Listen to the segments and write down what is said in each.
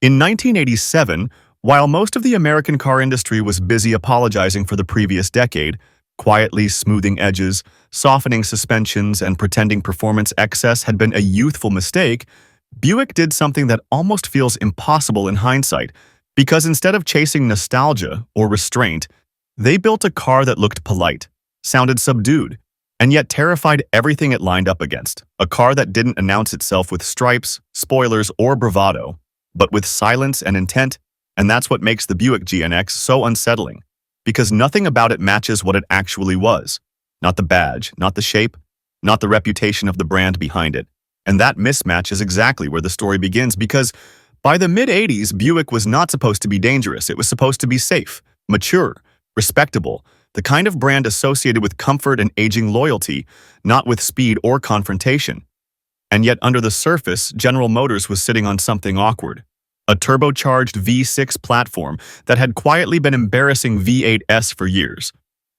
In 1987, while most of the American car industry was busy apologizing for the previous decade, quietly smoothing edges, softening suspensions, and pretending performance excess had been a youthful mistake, Buick did something that almost feels impossible in hindsight, because instead of chasing nostalgia or restraint, they built a car that looked polite, sounded subdued, and yet terrified everything it lined up against. A car that didn't announce itself with stripes, spoilers, or bravado, but with silence and intent, and that's what makes the Buick GNX so unsettling, because nothing about it matches what it actually was. Not the badge, not the shape, not the reputation of the brand behind it. And that mismatch is exactly where the story begins, because by the mid-80s, Buick was not supposed to be dangerous. It was supposed to be safe, mature, respectable, the kind of brand associated with comfort and aging loyalty, not with speed or confrontation. And yet under the surface, General Motors was sitting on something awkward. A turbocharged V6 platform that had quietly been embarrassing V8s for years,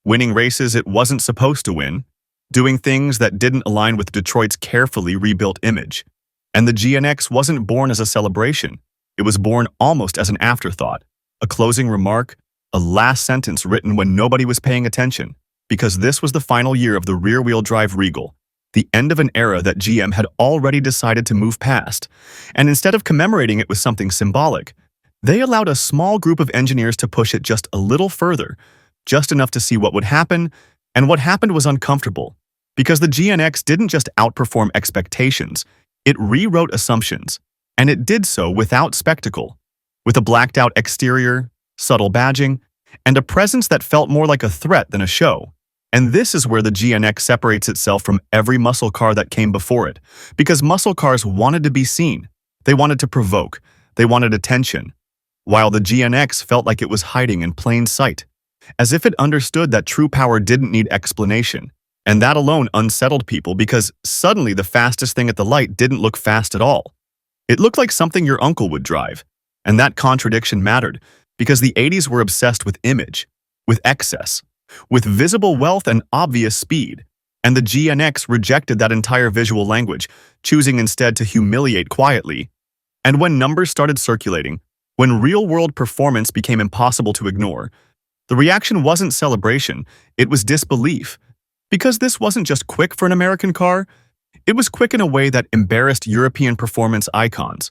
winning races it wasn't supposed to win, doing things that didn't align with Detroit's carefully rebuilt image. And the GNX wasn't born as a celebration. It was born almost as an afterthought, a closing remark, a last sentence written when nobody was paying attention, because this was the final year of the rear-wheel drive Regal, the end of an era that GM had already decided to move past. And instead of commemorating it with something symbolic, they allowed a small group of engineers to push it just a little further, just enough to see what would happen, and what happened was uncomfortable. Because the GNX didn't just outperform expectations, it rewrote assumptions, and it did so without spectacle, with a blacked-out exterior, subtle badging, and a presence that felt more like a threat than a show. And this is where the GNX separates itself from every muscle car that came before it, because muscle cars wanted to be seen. They wanted to provoke. They wanted attention, while the GNX felt like it was hiding in plain sight, as if it understood that true power didn't need explanation. And that alone unsettled people, because suddenly the fastest thing at the light didn't look fast at all. It looked like something your uncle would drive. And that contradiction mattered, because the 80s were obsessed with image, with excess, with visible wealth and obvious speed. And the GNX rejected that entire visual language, choosing instead to humiliate quietly. And when numbers started circulating, when real-world performance became impossible to ignore, the reaction wasn't celebration, it was disbelief. Because this wasn't just quick for an American car, it was quick in a way that embarrassed European performance icons,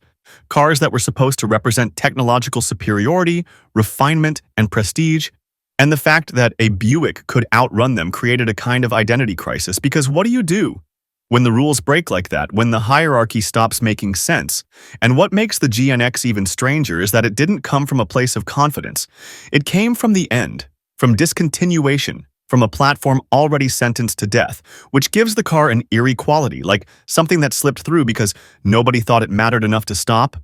cars that were supposed to represent technological superiority, refinement, and prestige. And the fact that a Buick could outrun them created a kind of identity crisis, because what do you do when the rules break like that, when the hierarchy stops making sense? And what makes the GNX even stranger is that it didn't come from a place of confidence. It came from the end, from discontinuation, from a platform already sentenced to death, which gives the car an eerie quality, like something that slipped through because nobody thought it mattered enough to stop.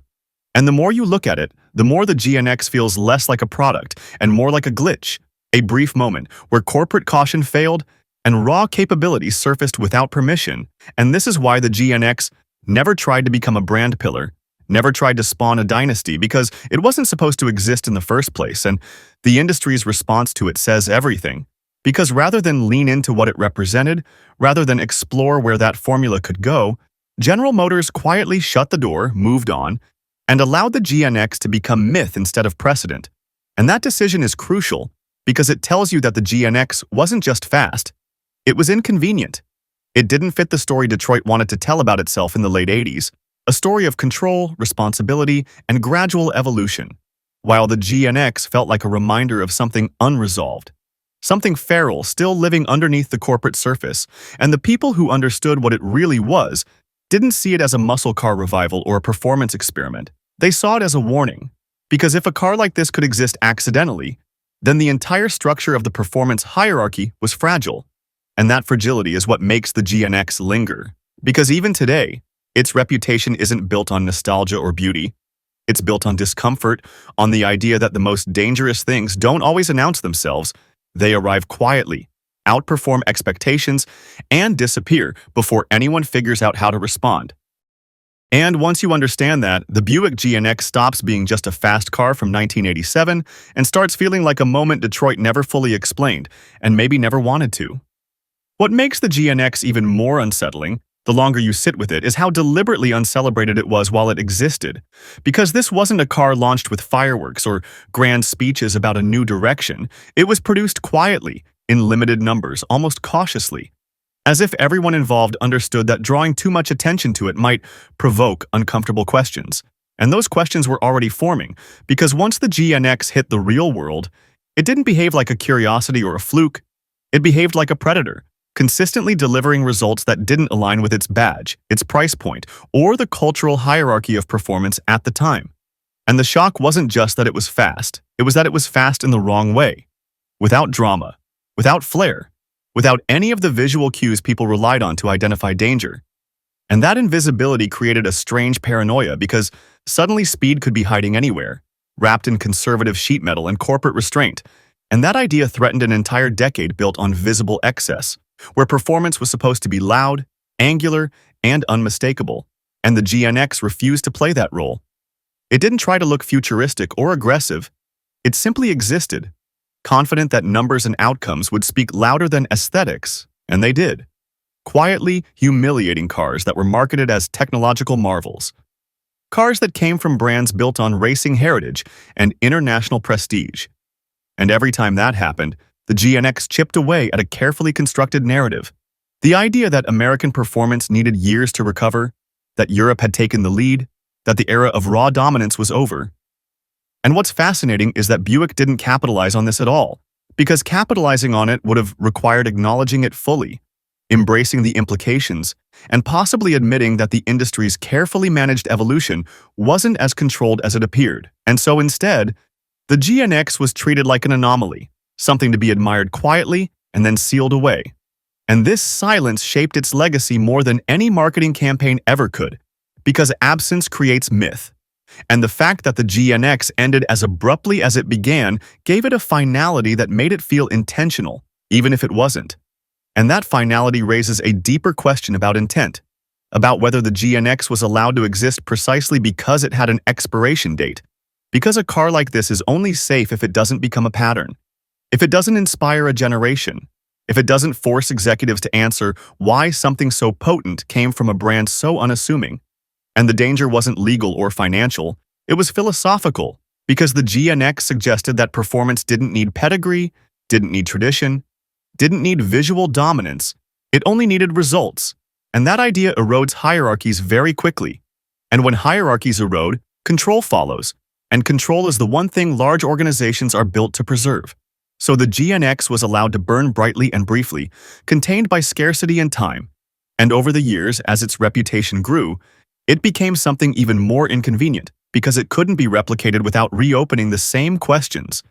And the more you look at it, the more the GNX feels less like a product and more like a glitch, a brief moment where corporate caution failed and raw capabilities surfaced without permission. And this is why the GNX never tried to become a brand pillar, never tried to spawn a dynasty, because it wasn't supposed to exist in the first place, and the industry's response to it says everything. Because rather than lean into what it represented, rather than explore where that formula could go, General Motors quietly shut the door, moved on, and allowed the GNX to become myth instead of precedent. And that decision is crucial, because it tells you that the GNX wasn't just fast, it was inconvenient. It didn't fit the story Detroit wanted to tell about itself in the late 80s, a story of control, responsibility, and gradual evolution, while the GNX felt like a reminder of something unresolved, something feral still living underneath the corporate surface. And the people who understood what it really was didn't see it as a muscle car revival or a performance experiment. They saw it as a warning, because if a car like this could exist accidentally, then the entire structure of the performance hierarchy was fragile. And that fragility is what makes the GNX linger. Because even today, its reputation isn't built on nostalgia or beauty. It's built on discomfort, on the idea that the most dangerous things don't always announce themselves. They arrive quietly, outperform expectations, and disappear before anyone figures out how to respond. And once you understand that, the Buick GNX stops being just a fast car from 1987 and starts feeling like a moment Detroit never fully explained, and maybe never wanted to. What makes the GNX even more unsettling the longer you sit with it, is how deliberately uncelebrated it was while it existed. Because this wasn't a car launched with fireworks or grand speeches about a new direction. It was produced quietly, in limited numbers, almost cautiously, as if everyone involved understood that drawing too much attention to it might provoke uncomfortable questions. And those questions were already forming, because once the GNX hit the real world, it didn't behave like a curiosity or a fluke. It behaved like a predator, consistently delivering results that didn't align with its badge, its price point, or the cultural hierarchy of performance at the time. And the shock wasn't just that it was fast, it was that it was fast in the wrong way. Without drama, without flair, without any of the visual cues people relied on to identify danger. And that invisibility created a strange paranoia because suddenly speed could be hiding anywhere, wrapped in conservative sheet metal and corporate restraint. And that idea threatened an entire decade built on visible excess, where performance was supposed to be loud, angular, and unmistakable. And the GNX refused to play that role. It didn't try to look futuristic or aggressive. It simply existed, confident that numbers and outcomes would speak louder than aesthetics, and they did. Quietly humiliating cars that were marketed as technological marvels. Cars that came from brands built on racing heritage and international prestige. And every time that happened, the GNX chipped away at a carefully constructed narrative. The idea that American performance needed years to recover, that Europe had taken the lead, that the era of raw dominance was over. And what's fascinating is that Buick didn't capitalize on this at all, because capitalizing on it would have required acknowledging it fully, embracing the implications, and possibly admitting that the industry's carefully managed evolution wasn't as controlled as it appeared. And so instead, the GNX was treated like an anomaly, something to be admired quietly and then sealed away. And this silence shaped its legacy more than any marketing campaign ever could, because absence creates myth. And the fact that the GNX ended as abruptly as it began gave it a finality that made it feel intentional, even if it wasn't. And that finality raises a deeper question about intent, about whether the GNX was allowed to exist precisely because it had an expiration date. Because a car like this is only safe if it doesn't become a pattern, if it doesn't inspire a generation, if it doesn't force executives to answer why something so potent came from a brand so unassuming. And the danger wasn't legal or financial, it was philosophical, because the GNX suggested that performance didn't need pedigree, didn't need tradition, didn't need visual dominance, it only needed results. And that idea erodes hierarchies very quickly. And when hierarchies erode, control follows. And control is the one thing large organizations are built to preserve. So the GNX was allowed to burn brightly and briefly, contained by scarcity and time. And over the years, as its reputation grew, it became something even more inconvenient, because it couldn't be replicated without reopening the same questions.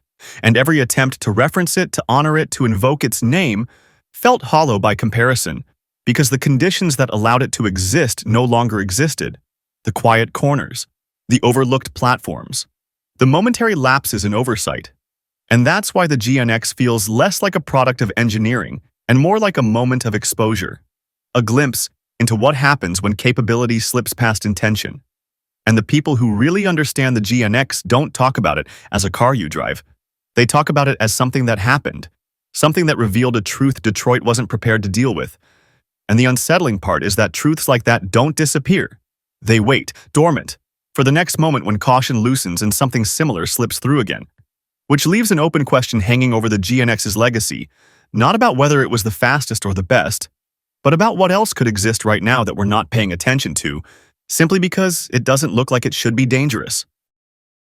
And every attempt to reference it, to honor it, to invoke its name, felt hollow by comparison, because the conditions that allowed it to exist no longer existed. The quiet corners, the overlooked platforms, the momentary lapses in oversight. And that's why the GNX feels less like a product of engineering and more like a moment of exposure, a glimpse into what happens when capability slips past intention. And the people who really understand the GNX don't talk about it as a car you drive. They talk about it as something that happened, something that revealed a truth Detroit wasn't prepared to deal with. And the unsettling part is that truths like that don't disappear. They wait, dormant, for the next moment when caution loosens and something similar slips through again. Which leaves an open question hanging over the GNX's legacy, not about whether it was the fastest or the best, but about what else could exist right now that we're not paying attention to, simply because it doesn't look like it should be dangerous.